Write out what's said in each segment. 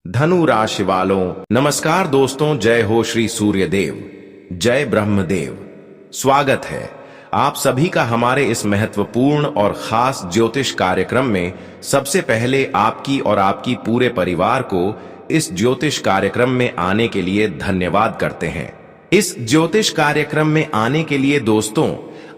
धनु राशि वालों नमस्कार दोस्तों, जय हो श्री सूर्यदेव, जय ब्रह्मदेव। स्वागत है आप सभी का हमारे इस महत्वपूर्ण और खास ज्योतिष कार्यक्रम में। सबसे पहले आपकी और आपकी पूरे परिवार को इस ज्योतिष कार्यक्रम में आने के लिए धन्यवाद करते हैं। इस ज्योतिष कार्यक्रम में आने के लिए दोस्तों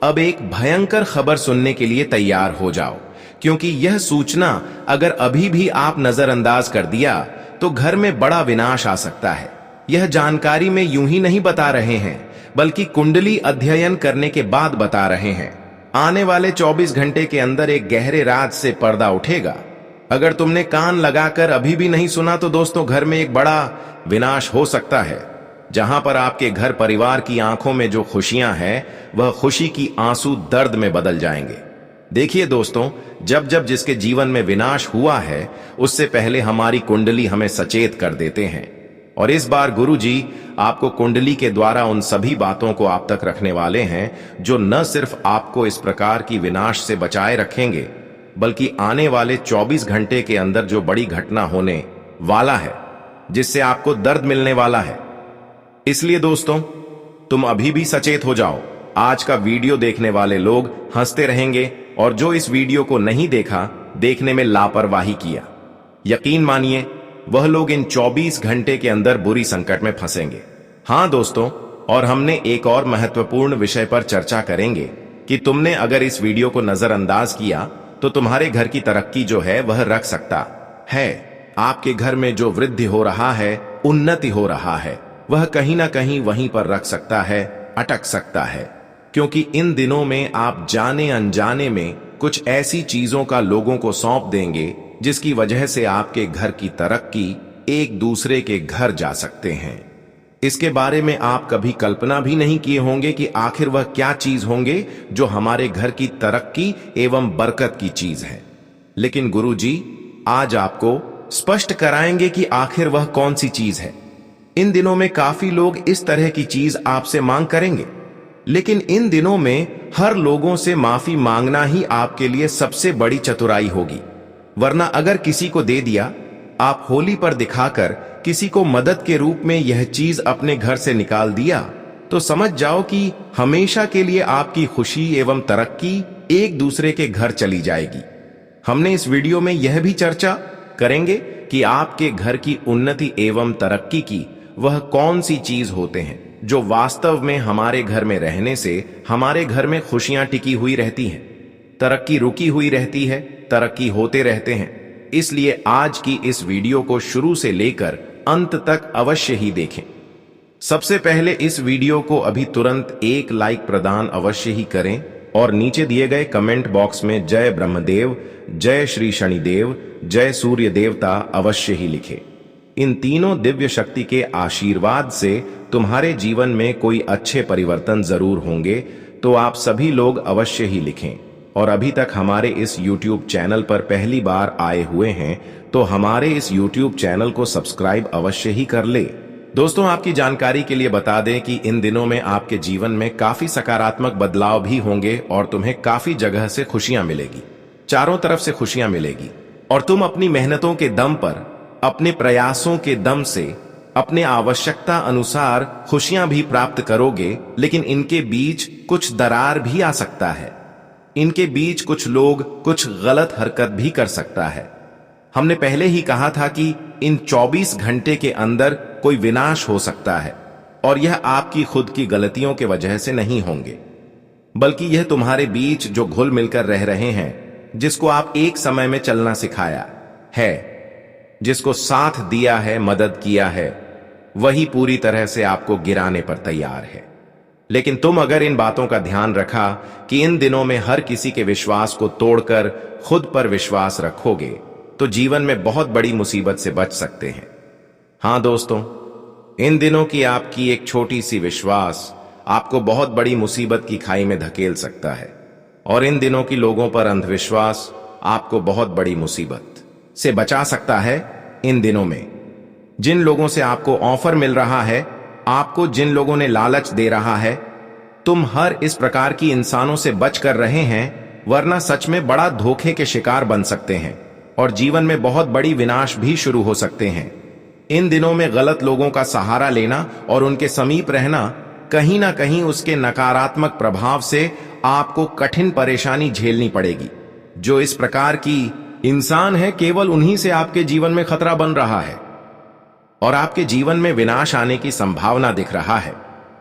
अब एक भयंकर खबर सुनने के लिए तैयार हो जाओ, क्योंकि यह सूचना अगर अभी भी आप नजरअंदाज कर दिया तो घर में बड़ा विनाश आ सकता है। यह जानकारी में यूं ही नहीं बता रहे हैं, बल्कि कुंडली अध्ययन करने के बाद बता रहे हैं। आने वाले 24 घंटे के अंदर एक गहरे राज से पर्दा उठेगा। अगर तुमने कान लगाकर अभी भी नहीं सुना तो दोस्तों घर में एक बड़ा विनाश हो सकता है, जहां पर आपके घर परिवार की आंखों में जो खुशियां हैं वह खुशी की आंसू दर्द में बदल जाएंगे। देखिए दोस्तों, जब जब जिसके जीवन में विनाश हुआ है उससे पहले हमारी कुंडली हमें सचेत कर देते हैं। और इस बार गुरुजी आपको कुंडली के द्वारा उन सभी बातों को आप तक रखने वाले हैं जो न सिर्फ आपको इस प्रकार की विनाश से बचाए रखेंगे, बल्कि आने वाले 24 घंटे के अंदर जो बड़ी घटना होने वाला है जिससे आपको दर्द मिलने वाला है। इसलिए दोस्तों तुम अभी भी सचेत हो जाओ। आज का वीडियो देखने वाले लोग हंसते रहेंगे और जो इस वीडियो को नहीं देखा, देखने में लापरवाही किया, यकीन मानिए वह लोग इन 24 घंटे के अंदर बुरी संकट में फंसेंगे। हां दोस्तों, और हमने एक और महत्वपूर्ण विषय पर चर्चा करेंगे कि तुमने अगर इस वीडियो को नजरअंदाज किया तो तुम्हारे घर की तरक्की जो है वह रख सकता है। आपके घर में जो वृद्धि हो रहा है, उन्नति हो रहा है, वह कहीं ना कहीं वहीं पर रख सकता है, अटक सकता है। क्योंकि इन दिनों में आप जाने अनजाने में कुछ ऐसी चीजों का लोगों को सौंप देंगे जिसकी वजह से आपके घर की तरक्की एक दूसरे के घर जा सकते हैं। इसके बारे में आप कभी कल्पना भी नहीं किए होंगे कि आखिर वह क्या चीज होंगे जो हमारे घर की तरक्की एवं बरकत की चीज है। लेकिन गुरुजी आज आपको स्पष्ट कराएंगे कि आखिर वह कौन सी चीज है। इन दिनों में काफी लोग इस तरह की चीज आपसे मांग करेंगे, लेकिन इन दिनों में हर लोगों से माफी मांगना ही आपके लिए सबसे बड़ी चतुराई होगी। वरना अगर किसी को दे दिया, आप होली पर दिखाकर किसी को मदद के रूप में यह चीज अपने घर से निकाल दिया, तो समझ जाओ कि हमेशा के लिए आपकी खुशी एवं तरक्की एक दूसरे के घर चली जाएगी। हमने इस वीडियो में यह भी चर्चा करेंगे कि आपके घर की उन्नति एवं तरक्की की वह कौन सी चीज होते हैं जो वास्तव में हमारे घर में रहने से हमारे घर में खुशियां टिकी हुई रहती हैं, तरक्की रुकी हुई रहती है, तरक्की होते रहते हैं। इसलिए आज की इस वीडियो को शुरू से लेकर अंत तक अवश्य ही देखें। सबसे पहले इस वीडियो को अभी तुरंत एक लाइक प्रदान अवश्य ही करें और नीचे दिए गए कमेंट बॉक्स में जय ब्रह्मदेव, जय श्री शनिदेव, जय सूर्य देवता अवश्य ही लिखें। इन तीनों दिव्य शक्ति के आशीर्वाद से तुम्हारे जीवन में कोई अच्छे परिवर्तन जरूर होंगे, तो आप सभी लोग अवश्य ही लिखें। और अभी तक हमारे इस YouTube चैनल पर पहली बार आए हुए हैं तो हमारे इस YouTube चैनल को सब्सक्राइब अवश्य ही कर ले। दोस्तों आपकी जानकारी के लिए बता दें कि इन दिनों में आपके जीवन में काफी सकारात्मक बदलाव भी होंगे और तुम्हें काफी जगह से खुशियां मिलेगी, चारों तरफ से खुशियां मिलेगी। और तुम अपनी मेहनतों के दम पर, अपने प्रयासों के दम से, अपने आवश्यकता अनुसार खुशियां भी प्राप्त करोगे। लेकिन इनके बीच कुछ दरार भी आ सकता है, इनके बीच कुछ लोग कुछ गलत हरकत भी कर सकता है। हमने पहले ही कहा था कि इन 24 घंटे के अंदर कोई विनाश हो सकता है, और यह आपकी खुद की गलतियों के वजह से नहीं होंगे, बल्कि यह तुम्हारे बीच जो घुल मिलकर रह रहे हैं, जिसको आप एक समय में चलना सिखाया है, जिसको साथ दिया है, मदद किया है, वही पूरी तरह से आपको गिराने पर तैयार है। लेकिन तुम अगर इन बातों का ध्यान रखा कि इन दिनों में हर किसी के विश्वास को तोड़कर खुद पर विश्वास रखोगे, तो जीवन में बहुत बड़ी मुसीबत से बच सकते हैं। हां दोस्तों, इन दिनों की आपकी एक छोटी सी विश्वास आपको बहुत बड़ी मुसीबत की खाई में धकेल सकता है। और इन दिनों की लोगों पर अंधविश्वास आपको बहुत बड़ी मुसीबत से बचा सकता है। इन दिनों में जिन लोगों से आपको ऑफर मिल रहा है, आपको जिन लोगों ने लालच दे रहा है, तुम हर इस प्रकार की इंसानों से बच कर रहे हैं, वरना सच में बड़ा धोखे के शिकार बन सकते हैं और जीवन में बहुत बड़ी विनाश भी शुरू हो सकते हैं। इन दिनों में गलत लोगों का सहारा लेना और उनके समीप रहना कहीं ना कहीं उसके नकारात्मक प्रभाव से आपको कठिन परेशानी झेलनी पड़ेगी। जो इस प्रकार की इंसान है, केवल उन्हीं से आपके जीवन में खतरा बन रहा है और आपके जीवन में विनाश आने की संभावना दिख रहा है।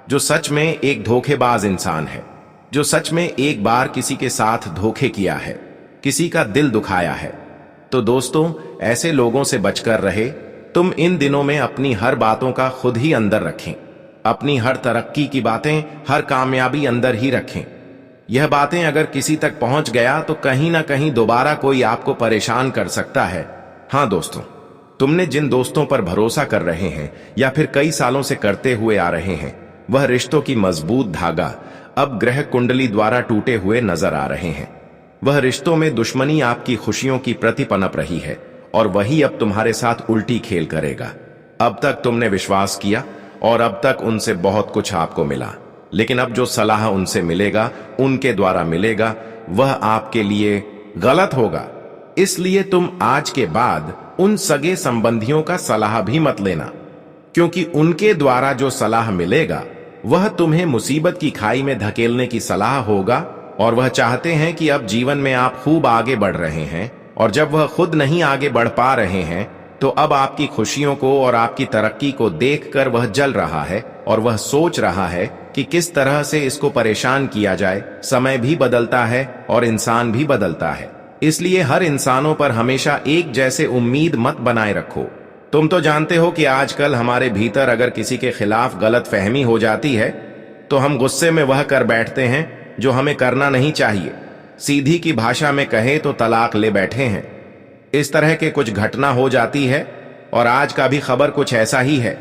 जो सच में एक धोखेबाज इंसान है, जो सच में एक बार किसी के साथ धोखे किया है, किसी का दिल दुखाया है। तो दोस्तों, ऐसे लोगों से बचकर रहे। तुम इन दिनों में अपनी हर बातों का खुद ही अंदर रखें। अपनी हर तरक्की की बातें, हर कामयाबी अंदर ही रखें। यह बातें अगर किसी तक पहुंच गया तो कहीं ना कहीं दोबारा कोई आपको परेशान कर सकता है। हाँ दोस्तों, तुमने जिन दोस्तों पर भरोसा कर रहे हैं या फिर कई सालों से करते हुए आ रहे हैं, वह रिश्तों की मजबूत धागा अब ग्रह कुंडली द्वारा टूटे हुए नजर आ रहे हैं। वह रिश्तों में दुश्मनी आपकी खुशियों की प्रतिपनप रही है और वही अब तुम्हारे साथ उल्टी खेल करेगा। अब तक तुमने विश्वास किया और अब तक उनसे बहुत कुछ आपको मिला, लेकिन अब जो सलाह उनसे मिलेगा, उनके द्वारा मिलेगा, वह आपके लिए गलत होगा। इसलिए तुम आज के बाद उन सगे संबंधियों का सलाह भी मत लेना, क्योंकि उनके द्वारा जो सलाह मिलेगा वह तुम्हें मुसीबत की खाई में धकेलने की सलाह होगा। और वह चाहते हैं कि अब जीवन में आप खूब आगे बढ़ रहे हैं, और जब वह खुद नहीं आगे बढ़ पा रहे हैं तो अब आपकी खुशियों को और आपकी तरक्की को देखकर वह जल रहा है और वह सोच रहा है कि किस तरह से इसको परेशान किया जाए। समय भी बदलता है और इंसान भी बदलता है, इसलिए हर इंसानों पर हमेशा एक जैसे उम्मीद मत बनाए रखो। तुम तो जानते हो कि आजकल हमारे भीतर अगर किसी के खिलाफ गलत फहमी हो जाती है तो हम गुस्से में वह कर बैठते हैं जो हमें करना नहीं चाहिए। सीधी की भाषा में कहे तो तलाक ले बैठे हैं। इस तरह के कुछ घटना हो जाती है और आज का भी खबर कुछ ऐसा ही है,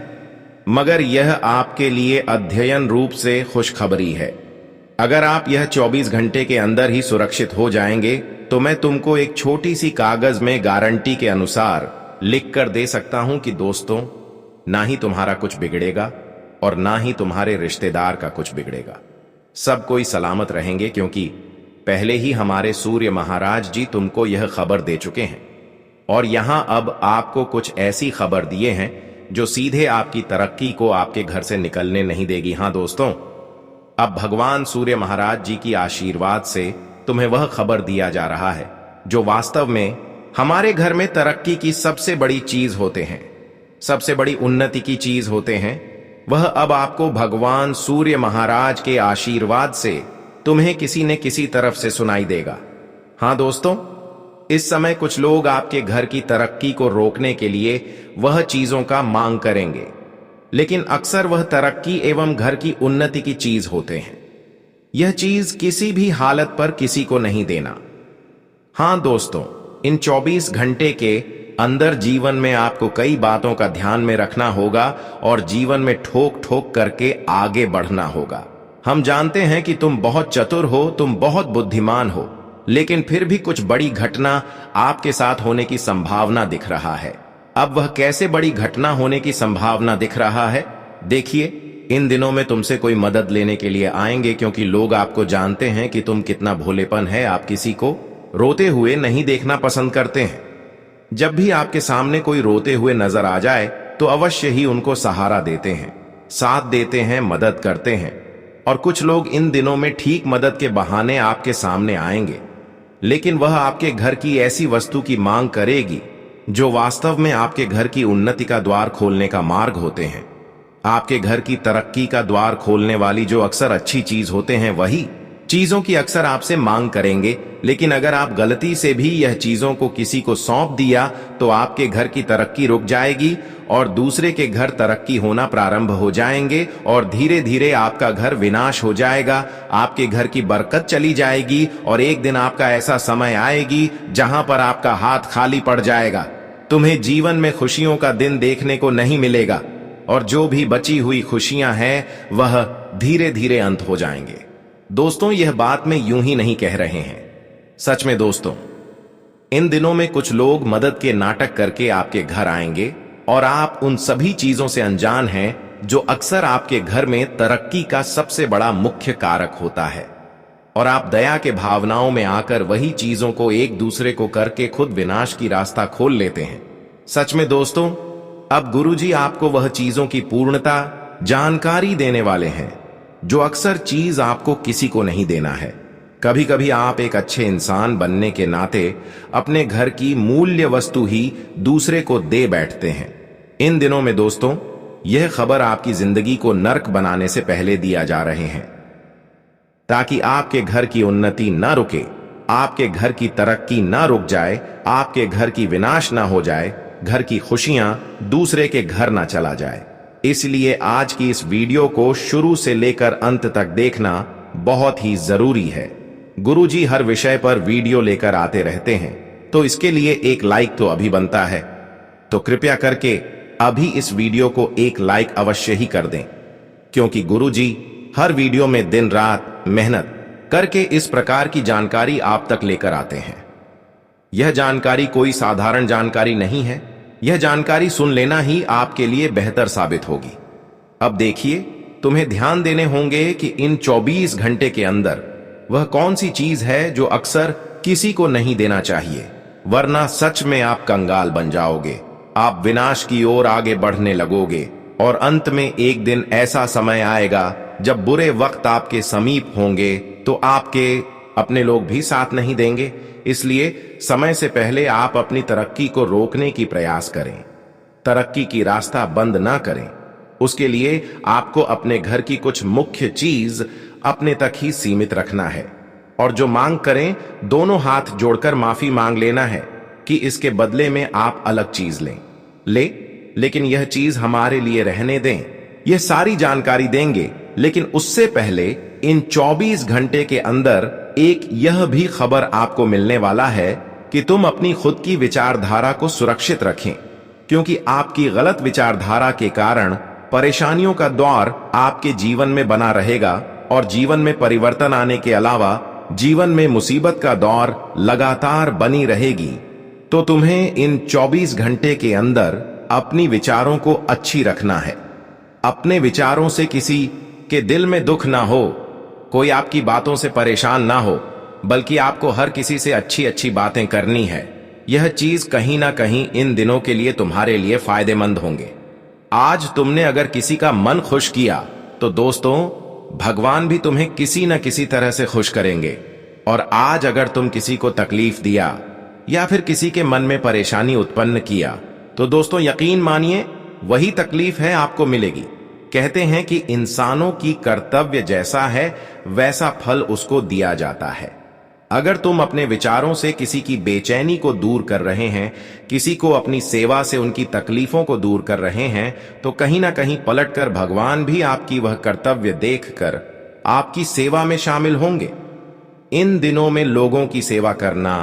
मगर यह आपके लिए अध्ययन रूप से खुशखबरी है। अगर आप यह 24 घंटे के अंदर ही सुरक्षित हो जाएंगे तो मैं तुमको एक छोटी सी कागज में गारंटी के अनुसार लिख कर दे सकता हूं कि दोस्तों, ना ही तुम्हारा कुछ बिगड़ेगा और ना ही तुम्हारे रिश्तेदार का कुछ बिगड़ेगा। सब कोई सलामत रहेंगे, क्योंकि पहले ही हमारे सूर्य महाराज जी तुमको यह खबर दे चुके हैं और यहां अब आपको कुछ ऐसी खबर दिए हैं जो सीधे आपकी तरक्की को आपके घर से निकलने नहीं देगी। हां दोस्तों, अब भगवान सूर्य महाराज जी की आशीर्वाद से तुम्हें वह खबर दिया जा रहा है जो वास्तव में हमारे घर में तरक्की की सबसे बड़ी चीज होते हैं, सबसे बड़ी उन्नति की चीज होते हैं। वह अब आपको भगवान सूर्य महाराज के आशीर्वाद से तुम्हें किसी न किसी तरफ से सुनाई देगा। हां दोस्तों, इस समय कुछ लोग आपके घर की तरक्की को रोकने के लिए वह चीजों का मांग करेंगे, लेकिन अक्सर वह तरक्की एवं घर की उन्नति की चीज होते हैं। यह चीज किसी भी हालत पर किसी को नहीं देना। हां दोस्तों, इन 24 घंटे के अंदर जीवन में आपको कई बातों का ध्यान में रखना होगा और जीवन में ठोक ठोक करके आगे बढ़ना होगा। हम जानते हैं कि तुम बहुत चतुर हो, तुम बहुत बुद्धिमान हो, लेकिन फिर भी कुछ बड़ी घटना आपके साथ होने की संभावना दिख रहा है। अब वह कैसे बड़ी घटना होने की संभावना दिख रहा है? देखिए, इन दिनों में तुमसे कोई मदद लेने के लिए आएंगे, क्योंकि लोग आपको जानते हैं कि तुम कितना भोलेपन है। आप किसी को रोते हुए नहीं देखना पसंद करते हैं। जब भी आपके सामने कोई रोते हुए नजर आ जाए तो अवश्य ही उनको सहारा देते हैं, साथ देते हैं, मदद करते हैं। और कुछ लोग इन दिनों में ठीक मदद के बहाने आपके सामने आएंगे, लेकिन वह आपके घर की ऐसी वस्तु की मांग करेगी जो वास्तव में आपके घर की उन्नति का द्वार खोलने का मार्ग होते हैं। आपके घर की तरक्की का द्वार खोलने वाली जो अक्सर अच्छी चीज होते हैं, वही चीजों की अक्सर आपसे मांग करेंगे। लेकिन अगर आप गलती से भी यह चीजों को किसी को सौंप दिया तो आपके घर की तरक्की रुक जाएगी और दूसरे के घर तरक्की होना प्रारंभ हो जाएंगे और धीरे धीरे आपका घर विनाश हो जाएगा। आपके घर की बरकत चली जाएगी और एक दिन आपका ऐसा समय आएगी जहां पर आपका हाथ खाली पड़ जाएगा। तुम्हें जीवन में खुशियों का दिन देखने को नहीं मिलेगा और जो भी बची हुई खुशियां हैं वह धीरे धीरे अंत हो जाएंगे। दोस्तों, यह बात मैं यूं ही नहीं कह रहे हैं। सच में दोस्तों, इन दिनों में कुछ लोग मदद के नाटक करके आपके घर आएंगे और आप उन सभी चीजों से अनजान हैं जो अक्सर आपके घर में तरक्की का सबसे बड़ा मुख्य कारक होता है। और आप दया के भावनाओं में आकर वही चीजों को एक दूसरे को करके खुद विनाश की रास्ता खोल लेते हैं। सच में दोस्तों, अब गुरुजी आपको वह चीजों की पूर्णता जानकारी देने वाले हैं जो अक्सर चीज आपको किसी को नहीं देना है। कभी कभी आप एक अच्छे इंसान बनने के नाते अपने घर की मूल्य वस्तु ही दूसरे को दे बैठते हैं। इन दिनों में दोस्तों, यह खबर आपकी जिंदगी को नर्क बनाने से पहले दिया जा रहे हैं, ताकि आपके घर की उन्नति न रुके, आपके घर की तरक्की न रुक जाए, आपके घर की विनाश ना हो जाए, घर की खुशियां दूसरे के घर ना चला जाए। इसलिए आज की इस वीडियो को शुरू से लेकर अंत तक देखना बहुत ही जरूरी है। गुरुजी हर विषय पर वीडियो लेकर आते रहते हैं, तो इसके लिए एक लाइक तो अभी बनता है। तो कृपया करके अभी इस वीडियो को एक लाइक अवश्य ही कर दें, क्योंकि गुरुजी हर वीडियो में दिन रात मेहनत करके इस प्रकार की जानकारी आप तक लेकर आते हैं। यह जानकारी कोई साधारण जानकारी नहीं है। यह जानकारी सुन लेना ही आपके लिए बेहतर साबित होगी। अब देखिए, तुम्हें ध्यान देने होंगे कि इन 24 घंटे के अंदर वह कौन सी चीज है जो अक्सर किसी को नहीं देना चाहिए, वरना सच में आप कंगाल बन जाओगे। आप विनाश की ओर आगे बढ़ने लगोगे और अंत में एक दिन ऐसा समय आएगा जब बुरे वक्त आपके समीप होंगे तो आपके अपने लोग भी साथ नहीं देंगे। इसलिए समय से पहले आप अपनी तरक्की को रोकने की प्रयास करें, तरक्की की रास्ता बंद ना करें। उसके लिए आपको अपने घर की कुछ मुख्य चीज अपने तक ही सीमित रखना है, और जो मांग करें दोनों हाथ जोड़कर माफी मांग लेना है कि इसके बदले में आप अलग चीज लेकिन यह चीज हमारे लिए रहने दें। यह सारी जानकारी देंगे, लेकिन उससे पहले इन 24 घंटे के अंदर एक यह भी खबर आपको मिलने वाला है कि तुम अपनी खुद की विचारधारा को सुरक्षित रखें, क्योंकि आपकी गलत विचारधारा के कारण परेशानियों का दौर आपके जीवन में बना रहेगा और जीवन में परिवर्तन आने के अलावा जीवन में मुसीबत का दौर लगातार बनी रहेगी। तो तुम्हें इन 24 घंटे के अंदर अपनी विचारों को अच्छी रखना है। अपने विचारों से किसी के दिल में दुख ना हो, कोई आपकी बातों से परेशान ना हो, बल्कि आपको हर किसी से अच्छी अच्छी बातें करनी है। यह चीज कहीं ना कहीं इन दिनों के लिए तुम्हारे लिए फायदेमंद होंगे। आज तुमने अगर किसी का मन खुश किया तो दोस्तों, भगवान भी तुम्हें किसी न किसी तरह से खुश करेंगे। और आज अगर तुम किसी को तकलीफ दिया या फिर किसी के मन में परेशानी उत्पन्न किया तो दोस्तों यकीन मानिए वही तकलीफ है आपको मिलेगी। कहते हैं कि इंसानों की कर्तव्य जैसा है वैसा फल उसको दिया जाता है। अगर तुम अपने विचारों से किसी की बेचैनी को दूर कर रहे हैं, किसी को अपनी सेवा से उनकी तकलीफों को दूर कर रहे हैं, तो कहीं ना कहीं पलटकर भगवान भी आपकी वह कर्तव्य देखकर आपकी सेवा में शामिल होंगे। इन दिनों में लोगों की सेवा करना,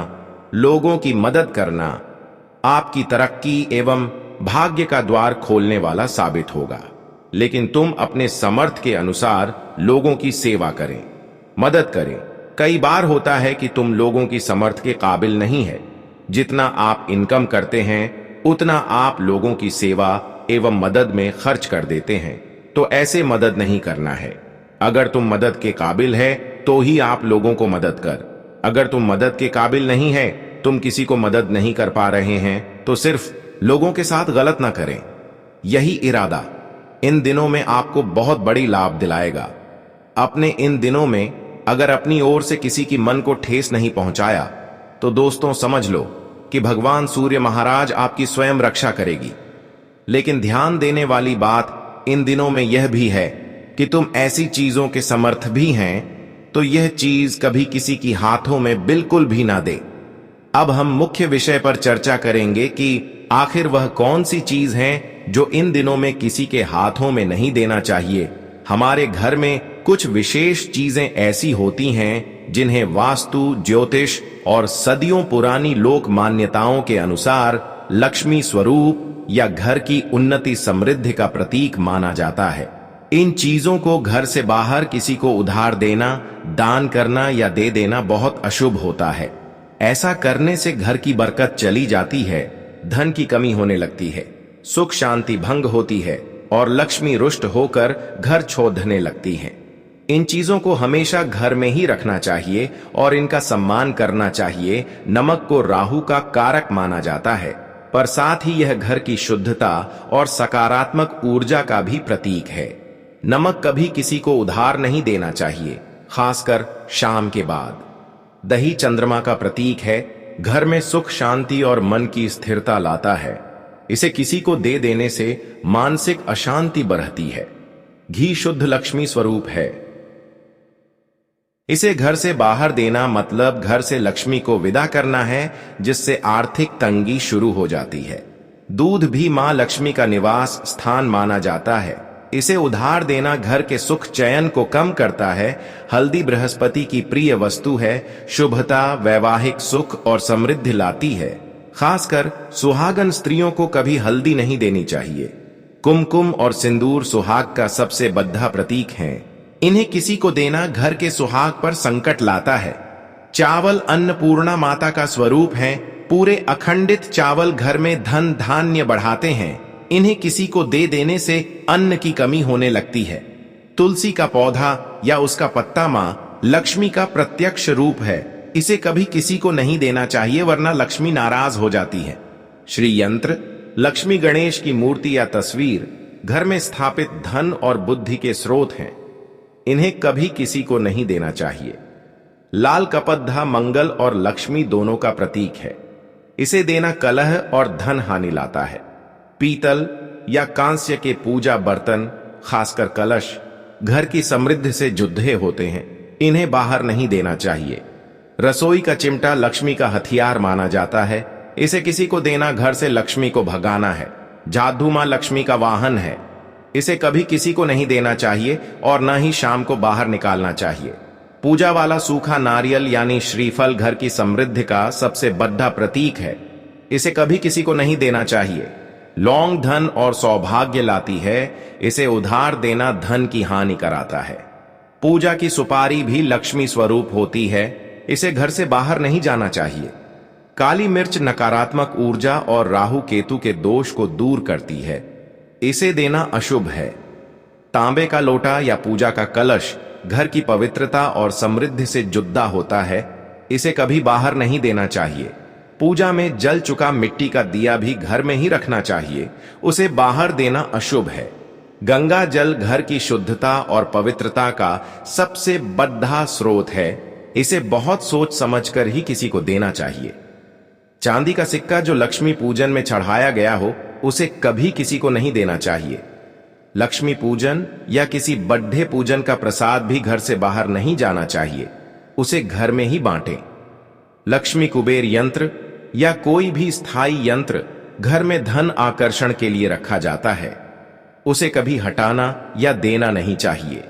लोगों की मदद करना आपकी तरक्की एवं भाग्य का द्वार खोलने वाला साबित होगा। लेकिन तुम अपने समर्थ के अनुसार लोगों की सेवा करें, मदद करें। कई बार होता है कि तुम लोगों की समर्थ के काबिल नहीं है। जितना आप इनकम करते हैं उतना आप लोगों की सेवा एवं मदद में खर्च कर देते हैं, तो ऐसे मदद नहीं करना है। अगर तुम मदद के काबिल है तो ही आप लोगों को मदद कर। अगर तुम मदद के काबिल नहीं है, तुम किसी को मदद नहीं कर पा रहे हैं, तो सिर्फ लोगों के साथ गलत ना करें। यही इरादा इन दिनों में आपको बहुत बड़ी लाभ दिलाएगा। अपने इन दिनों में अगर अपनी ओर से किसी की मन को ठेस नहीं पहुंचाया तो दोस्तों समझ लो कि भगवान सूर्य महाराज आपकी स्वयं रक्षा करेगी। लेकिन ध्यान देने वाली बात इन दिनों में यह भी है कि तुम ऐसी चीजों के समर्थ भी हैं, तो यह चीज कभी किसी की हाथों में बिल्कुल भी ना दे। अब हम मुख्य विषय पर चर्चा करेंगे कि आखिर वह कौन सी चीज है जो इन दिनों में किसी के हाथों में नहीं देना चाहिए। हमारे घर में कुछ विशेष चीजें ऐसी होती हैं जिन्हें वास्तु, ज्योतिष और सदियों पुरानी लोक मान्यताओं के अनुसार लक्ष्मी स्वरूप या घर की उन्नति समृद्धि का प्रतीक माना जाता है। इन चीजों को घर से बाहर किसी को उधार देना, दान करना या दे देना बहुत अशुभ होता है। ऐसा करने से घर की बरकत चली जाती है, धन की कमी होने लगती है, सुख शांति भंग होती है और लक्ष्मी रुष्ट होकर घर छोड़ने लगती है। इन चीजों को हमेशा घर में ही रखना चाहिए और इनका सम्मान करना चाहिए। नमक को राहु का कारक माना जाता है। पर साथ ही यह घर की शुद्धता और सकारात्मक ऊर्जा का भी प्रतीक है। नमक कभी किसी को उधार नहीं देना चाहिए, खासकर शाम के बाद। दही चंद्रमा का प्रतीक है, घर में सुख शांति और मन की स्थिरता लाता है। इसे किसी को दे देने से मानसिक अशांति बढ़ती है। घी शुद्ध लक्ष्मी स्वरूप है। इसे घर से बाहर देना मतलब घर से लक्ष्मी को विदा करना है, जिससे आर्थिक तंगी शुरू हो जाती है। दूध भी मां लक्ष्मी का निवास स्थान माना जाता है। इसे उधार देना घर के सुख चयन को कम करता है। हल्दी बृहस्पति की प्रिय वस्तु है, शुभता, वैवाहिक सुख और समृद्धि लाती है। खासकर सुहागन स्त्रियों को कभी हल्दी नहीं देनी चाहिए। कुमकुम और सिंदूर सुहाग का सबसे बद्धा प्रतीक हैं। इन्हें किसी को देना घर के सुहाग पर संकट लाता है। चावल अन्नपूर्णा माता का स्वरूप है। पूरे अखंडित चावल घर में धन धान्य बढ़ाते हैं। इन्हें किसी को दे देने से अन्न की कमी होने लगती है। तुलसी का पौधा या उसका पत्ता मां लक्ष्मी का प्रत्यक्ष रूप है। इसे कभी किसी को नहीं देना चाहिए, वरना लक्ष्मी नाराज हो जाती है। श्री यंत्र, लक्ष्मी गणेश की मूर्ति या तस्वीर घर में स्थापित धन और बुद्धि के स्रोत हैं। इन्हें कभी किसी को नहीं देना चाहिए। लाल कपद्धा मंगल और लक्ष्मी दोनों का प्रतीक है। इसे देना कलह और धन हानि लाता है। पीतल या कांस्य के पूजा बर्तन, खासकर कलश, घर की समृद्धि से जुड़े होते हैं। इन्हें बाहर नहीं देना चाहिए। रसोई का चिमटा लक्ष्मी का हथियार माना जाता है। इसे किसी को देना घर से लक्ष्मी को भगाना है। जादू मां लक्ष्मी का वाहन है। इसे कभी किसी को नहीं देना चाहिए और न ही शाम को बाहर निकालना चाहिए। पूजा वाला सूखा नारियल यानी श्रीफल घर की समृद्धि का सबसे बड़ा प्रतीक है। इसे कभी किसी को नहीं देना चाहिए। लौंग धन और सौभाग्य लाती है। इसे उधार देना धन की हानि कराता है। पूजा की सुपारी भी लक्ष्मी स्वरूप होती है। इसे घर से बाहर नहीं जाना चाहिए। काली मिर्च नकारात्मक ऊर्जा और राहु केतु के दोष को दूर करती है। इसे देना अशुभ है। तांबे का लोटा या पूजा का कलश घर की पवित्रता और समृद्धि से जुड़ा होता है। इसे कभी बाहर नहीं देना चाहिए। पूजा में जल चुका मिट्टी का दिया भी घर में ही रखना चाहिए। उसे बाहर देना अशुभ है। गंगा जल घर की शुद्धता और पवित्रता का सबसे बड़ा स्रोत है। इसे बहुत सोच समझकर ही किसी को देना चाहिए। चांदी का सिक्का जो लक्ष्मी पूजन में चढ़ाया गया हो, उसे कभी किसी को नहीं देना चाहिए। लक्ष्मी पूजन या किसी बड़े पूजन का प्रसाद भी घर से बाहर नहीं जाना चाहिए। उसे घर में ही बांटें। लक्ष्मी कुबेर यंत्र या कोई भी स्थायी यंत्र घर में धन आकर्षण के लिए रखा जाता है। उसे कभी हटाना या देना नहीं चाहिए।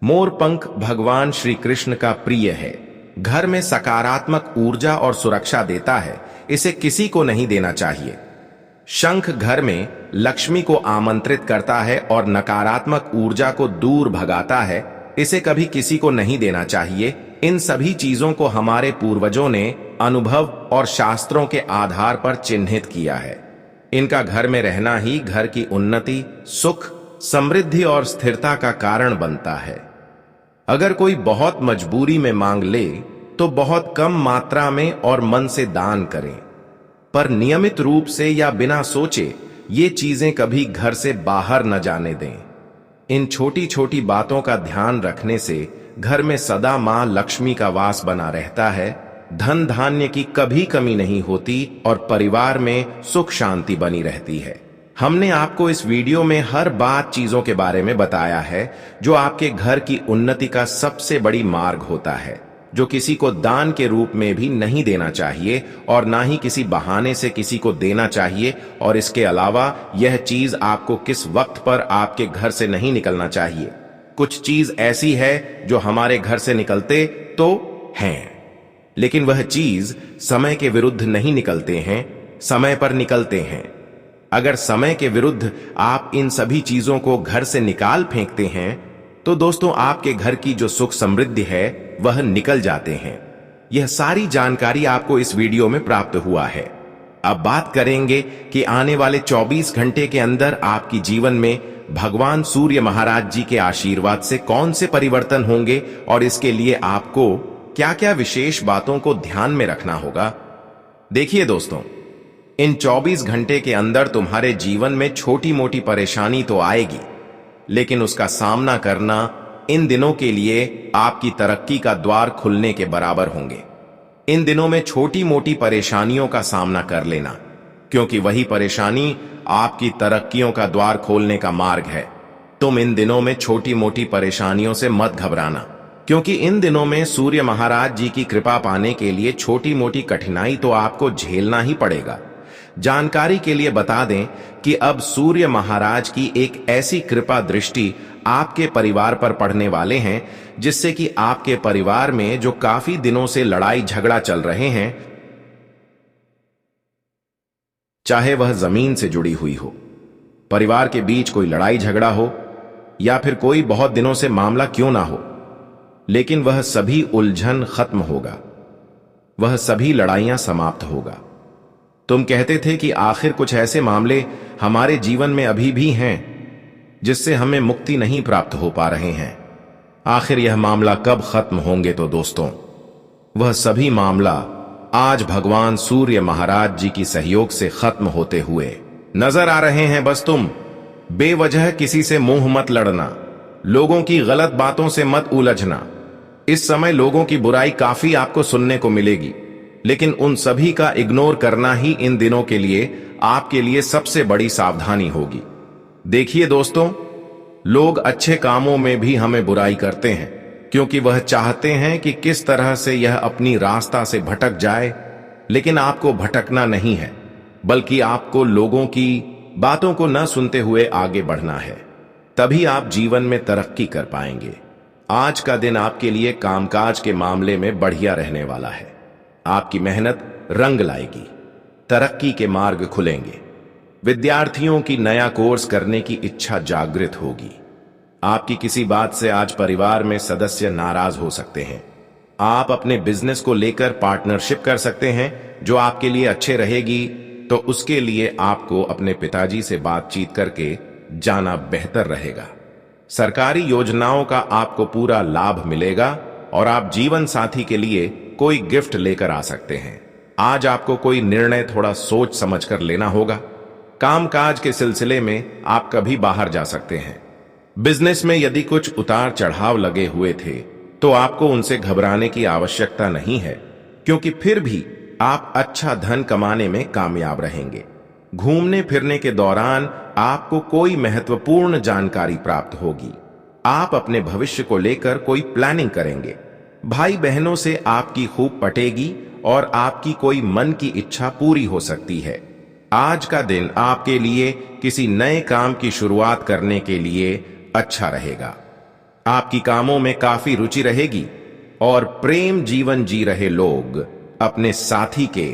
मोर पंख भगवान श्री कृष्ण का प्रिय है। घर में सकारात्मक ऊर्जा और सुरक्षा देता है। इसे किसी को नहीं देना चाहिए। शंख घर में लक्ष्मी को आमंत्रित करता है और नकारात्मक ऊर्जा को दूर भगाता है। इसे कभी किसी को नहीं देना चाहिए। इन सभी चीजों को हमारे पूर्वजों ने अनुभव और शास्त्रों के आधार पर चिन्हित किया है। इनका घर में रहना ही घर की उन्नति, सुख, समृद्धि और स्थिरता का कारण बनता है। अगर कोई बहुत मजबूरी में मांग ले तो बहुत कम मात्रा में और मन से दान करें, पर नियमित रूप से या बिना सोचे ये चीजें कभी घर से बाहर न जाने दें। इन छोटी छोटी बातों का ध्यान रखने से घर में सदा मां लक्ष्मी का वास बना रहता है। धन धान्य की कभी कमी नहीं होती और परिवार में सुख शांति बनी रहती है। हमने आपको इस वीडियो में हर बात चीजों के बारे में बताया है जो आपके घर की उन्नति का सबसे बड़ी मार्ग होता है, जो किसी को दान के रूप में भी नहीं देना चाहिए और ना ही किसी बहाने से किसी को देना चाहिए। और इसके अलावा यह चीज आपको किस वक्त पर आपके घर से नहीं निकलना चाहिए। कुछ चीज ऐसी है जो हमारे घर से निकलते तो हैं, लेकिन वह चीज समय के विरुद्ध नहीं निकलते हैं, समय पर निकलते हैं। अगर समय के विरुद्ध आप इन सभी चीजों को घर से निकाल फेंकते हैं तो दोस्तों आपके घर की जो सुख समृद्धि है वह निकल जाते हैं। यह सारी जानकारी आपको इस वीडियो में प्राप्त हुआ है। अब बात करेंगे कि आने वाले 24 घंटे के अंदर आपकी जीवन में भगवान सूर्य महाराज जी के आशीर्वाद से कौन से परिवर्तन होंगे और इसके लिए आपको क्या क्या विशेष बातों को ध्यान में रखना होगा। देखिए दोस्तों, इन 24 घंटे के अंदर तुम्हारे जीवन में छोटी मोटी परेशानी तो आएगी, लेकिन उसका सामना करना इन दिनों के लिए आपकी तरक्की का द्वार खुलने के बराबर होंगे। इन दिनों में छोटी मोटी परेशानियों का सामना कर लेना, क्योंकि वही परेशानी आपकी तरक्कियों का द्वार खोलने का मार्ग है। तुम इन दिनों में छोटी मोटी परेशानियों से मत घबराना, क्योंकि इन दिनों में सूर्य महाराज जी की कृपा पाने के लिए छोटी मोटी कठिनाई तो आपको झेलना ही पड़ेगा। जानकारी के लिए बता दें कि अब सूर्य महाराज की एक ऐसी कृपा दृष्टि आपके परिवार पर पड़ने वाले हैं, जिससे कि आपके परिवार में जो काफी दिनों से लड़ाई झगड़ा चल रहे हैं, चाहे वह जमीन से जुड़ी हुई हो, परिवार के बीच कोई लड़ाई झगड़ा हो, या फिर कोई बहुत दिनों से मामला क्यों ना हो, लेकिन वह सभी उलझन खत्म होगा, वह सभी लड़ाइयां समाप्त होगा। तुम कहते थे कि आखिर कुछ ऐसे मामले हमारे जीवन में अभी भी हैं जिससे हमें मुक्ति नहीं प्राप्त हो पा रहे हैं। आखिर यह मामला कब खत्म होंगे? तो दोस्तों, वह सभी मामला आज भगवान सूर्य महाराज जी की सहयोग से खत्म होते हुए नजर आ रहे हैं। बस तुम बेवजह किसी से मुंह मत लड़ना, लोगों की गलत बातों से मत उलझना। इस समय लोगों की बुराई काफी आपको सुनने को मिलेगी, लेकिन उन सभी का इग्नोर करना ही इन दिनों के लिए आपके लिए सबसे बड़ी सावधानी होगी। देखिए दोस्तों, लोग अच्छे कामों में भी हमें बुराई करते हैं, क्योंकि वह चाहते हैं कि किस तरह से यह अपनी रास्ता से भटक जाए। लेकिन आपको भटकना नहीं है, बल्कि आपको लोगों की बातों को न सुनते हुए आगे बढ़ना है। तभी आप जीवन में तरक्की कर पाएंगे। आज का दिन आपके लिए कामकाज के मामले में बढ़िया रहने वाला है। आपकी मेहनत रंग लाएगी, तरक्की के मार्ग खुलेंगे। विद्यार्थियों की नया कोर्स करने की इच्छा जागृत होगी। आपकी किसी बात से आज परिवार में सदस्य नाराज हो सकते हैं। आप अपने बिजनेस को लेकर पार्टनरशिप कर सकते हैं, जो आपके लिए अच्छे रहेगी। तो उसके लिए आपको अपने पिताजी से बातचीत करके जाना बेहतर रहेगा। सरकारी योजनाओं का आपको पूरा लाभ मिलेगा और आप जीवन साथी के लिए कोई गिफ्ट लेकर आ सकते हैं। आज आपको कोई निर्णय थोड़ा सोच समझकर लेना होगा। कामकाज के सिलसिले में आप कभी बाहर जा सकते हैं। बिजनेस में यदि कुछ उतार चढ़ाव लगे हुए थे, तो आपको उनसे घबराने की आवश्यकता नहीं है, क्योंकि फिर भी आप अच्छा धन कमाने में कामयाब रहेंगे। घूमने फिरने के दौरान आपको कोई महत्वपूर्ण जानकारी प्राप्त होगी। आप अपने भविष्य को लेकर कोई प्लानिंग करेंगे। भाई बहनों से आपकी खूब पटेगी और आपकी कोई मन की इच्छा पूरी हो सकती है। आज का दिन आपके लिए किसी नए काम की शुरुआत करने के लिए अच्छा रहेगा। आपकी कामों में काफी रुचि रहेगी और प्रेम जीवन जी रहे लोग अपने साथी के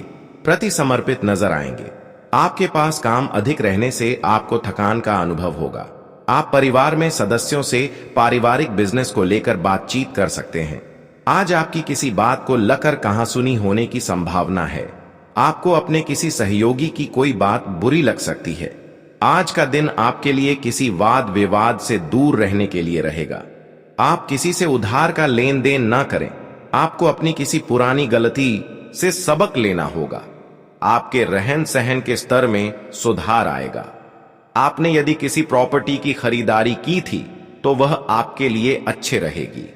प्रति समर्पित नजर आएंगे। आपके पास काम अधिक रहने से आपको थकान का अनुभव होगा। आप परिवार में सदस्यों से पारिवारिक बिजनेस को लेकर बातचीत कर सकते हैं। आज आपकी किसी बात को लकर कहां सुनी होने की संभावना है। आपको अपने किसी सहयोगी की कोई बात बुरी लग सकती है। आज का दिन आपके लिए किसी वाद विवाद से दूर रहने के लिए रहेगा। आप किसी से उधार का लेन देन ना करें। आपको अपनी किसी पुरानी गलती से सबक लेना होगा। आपके रहन सहन के स्तर में सुधार आएगा। आपने यदि किसी प्रॉपर्टी की खरीदारी की थी, तो वह आपके लिए अच्छे रहेगी।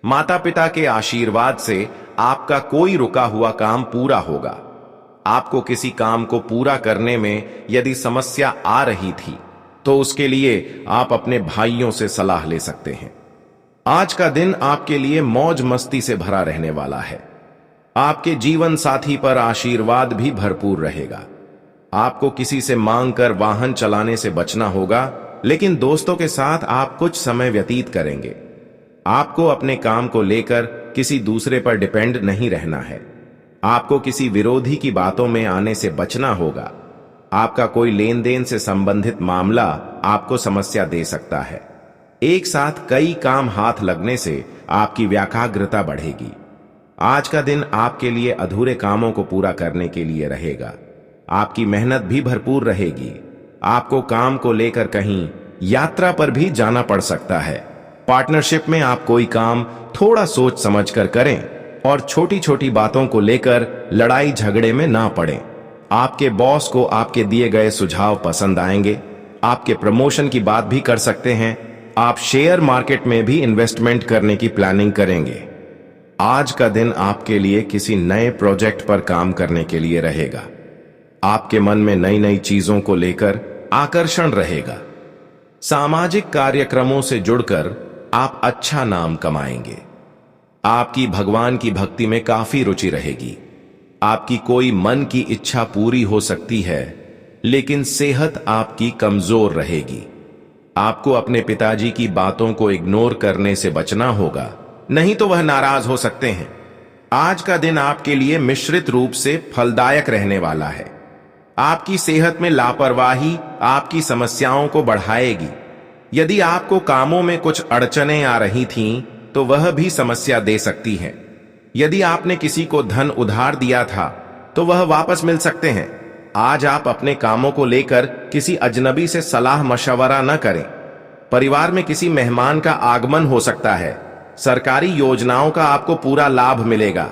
माता पिता के आशीर्वाद से आपका कोई रुका हुआ काम पूरा होगा। आपको किसी काम को पूरा करने में यदि समस्या आ रही थी, तो उसके लिए आप अपने भाइयों से सलाह ले सकते हैं। आज का दिन आपके लिए मौज मस्ती से भरा रहने वाला है। आपके जीवन साथी पर आशीर्वाद भी भरपूर रहेगा। आपको किसी से मांगकर वाहन चलाने से बचना होगा, लेकिन दोस्तों के साथ आप कुछ समय व्यतीत करेंगे। आपको अपने काम को लेकर किसी दूसरे पर डिपेंड नहीं रहना है। आपको किसी विरोधी की बातों में आने से बचना होगा। आपका कोई लेन देन से संबंधित मामला आपको समस्या दे सकता है। एक साथ कई काम हाथ लगने से आपकी व्याकाग्रता बढ़ेगी। आज का दिन आपके लिए अधूरे कामों को पूरा करने के लिए रहेगा। आपकी मेहनत भी भरपूर रहेगी। आपको काम को लेकर कहीं यात्रा पर भी जाना पड़ सकता है। पार्टनरशिप में आप कोई काम थोड़ा सोच समझकर करें और छोटी छोटी बातों को लेकर लड़ाई झगड़े में ना पड़ें। आपके बॉस को आपके दिए गए सुझाव पसंद आएंगे। आपके प्रमोशन की बात भी कर सकते हैं। आप शेयर मार्केट में भी इन्वेस्टमेंट करने की प्लानिंग करेंगे। आज का दिन आपके लिए किसी नए प्रोजेक्ट पर काम करने के लिए रहेगा। आपके मन में नई नई चीजों को लेकर आकर्षण रहेगा। सामाजिक कार्यक्रमों से जुड़कर आप अच्छा नाम कमाएंगे। आपकी भगवान की भक्ति में काफी रुचि रहेगी। आपकी कोई मन की इच्छा पूरी हो सकती है, लेकिन सेहत आपकी कमजोर रहेगी। आपको अपने पिताजी की बातों को इग्नोर करने से बचना होगा, नहीं तो वह नाराज हो सकते हैं। आज का दिन आपके लिए मिश्रित रूप से फलदायक रहने वाला है। आपकी सेहत में लापरवाही आपकी समस्याओं को बढ़ाएगी। यदि आपको कामों में कुछ अड़चनें आ रही थीं, तो वह भी समस्या दे सकती है। यदि आपने किसी को धन उधार दिया था, तो वह वापस मिल सकते हैं। आज आप अपने कामों को लेकर किसी अजनबी से सलाह मशवरा न करें। परिवार में किसी मेहमान का आगमन हो सकता है। सरकारी योजनाओं का आपको पूरा लाभ मिलेगा।